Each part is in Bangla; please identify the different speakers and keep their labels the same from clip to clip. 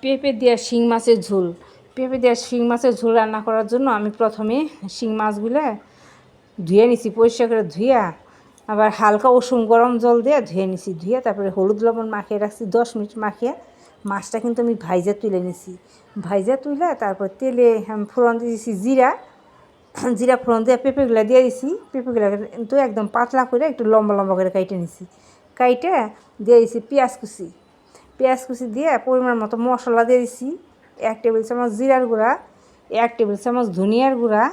Speaker 1: পেঁপে দিয়ে শিং মাছের ঝোল। পেঁপে দিয়ে শিং মাছের ঝোল রান্না করার জন্য আমি প্রথমে শিং মাছগুলো ধুয়ে নিছি, পরিষ্কার করে ধুইয়া আবার হালকা উষুম গরম জল দিয়ে ধুয়ে নিছি। ধুয়ে তারপরে হলুদ লবণ মাখিয়ে রাখছি 10 মিনিট মাখিয়ে। মাছটা কিন্তু আমি ভাইজা তুলে নিছি। ভাইজা তুলে তারপর তেলে আমি ফোড়ন দিয়ে দিয়েছি জিরা ফোড়ন দিয়ে পেঁপেগুলো দিয়ে দিছি। পেঁপেগুলো কিন্তু একদম পাতলা করে একটু লম্বা লম্বা করে কাইটে নিছি। কাইটে দিয়ে দিছি পেঁয়াজ কুচি দিয়ে পরিমাণ মতো মশলা দিয়ে দিছি। 1 টেবিল চামচ জিরার গুঁড়া, 1 টেবিল চামচ ধনিয়ার গুঁড়া,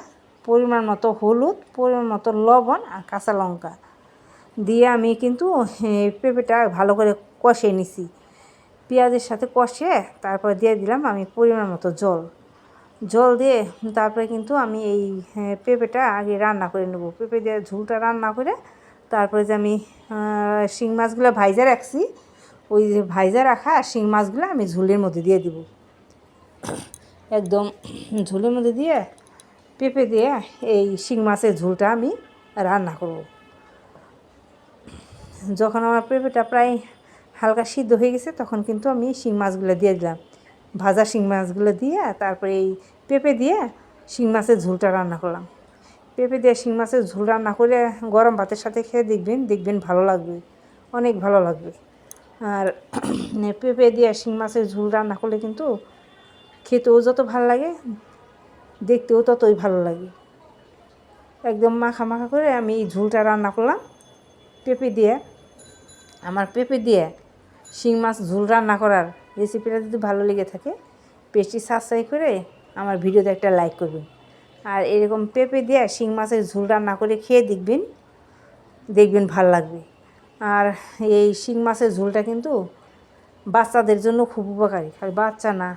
Speaker 1: পরিমাণ মতো হলুদ, পরিমাণ মতো লবণ আর কাঁচা লঙ্কা দিয়ে আমি কিন্তু পেঁপেটা ভালো করে কষিয়ে নিছি। পেঁয়াজের সাথে কষিয়ে তারপর দিয়ে দিলাম আমি পরিমাণ মতো জল দিয়ে তারপরে কিন্তু আমি এই পেঁপেটা আগে রান্না করে নেব। পেঁপে দিয়ে ঝোলটা রান্না করে তারপরে যে আমি শিং মাছগুলো ভাইজা রাখছি, ওই যে ভাইজা রাখা শিং মাছগুলো আমি ঝোলের মধ্যে দিয়ে দিব। একদম ঝোলের মধ্যে দিয়ে পেঁপে দিয়ে এই শিং মাছের ঝোলটা আমি রান্না করব। যখন আমার পেঁপেটা প্রায় হালকা সিদ্ধ হয়ে গেছে তখন কিন্তু আমি শিং মাছগুলো দিয়ে দিলাম। ভাজা শিং মাছগুলো দিয়ে তারপরে এই পেঁপে দিয়ে শিং মাছের ঝোলটা রান্না করলাম। পেঁপে দিয়ে শিং মাছের ঝোল রান্না করে গরম ভাতের সাথে খেয়ে দেখবেন ভালো লাগবে, অনেক ভালো লাগবে। আর পেঁপে দিয়ে শিং মাছের ঝোল রান্না করলে কিন্তু খেতেও যত ভালো লাগে, দেখতেও ততই ভালো লাগে। একদম মাখা মাখা করে আমি এই ঝোলটা রান্না করলাম পেঁপে দিয়ে। আমার পেঁপে দিয়ে শিং মাছ ঝোল রান্না করার রেসিপিটা যদি ভালো লেগে থাকে পেজটি সাবস্ক্রাইব করে আমার ভিডিওতে একটা লাইক করবেন। আর এরকম পেঁপে দিয়ে শিং মাছের ঝোল রান্না করে খেয়ে দেখবেন ভালো লাগবে। আর এই শিং মাছের ঝোলটা কিন্তু বাচ্চাদের জন্য খুব উপকারী, আর বাচ্চা না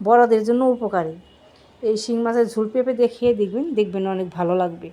Speaker 1: বড়দের জন্য উপকারী। এই শিং মাছের ঝোল পেঁপে দিয়ে খেয়ে দেখবেন অনেক ভালো লাগবে।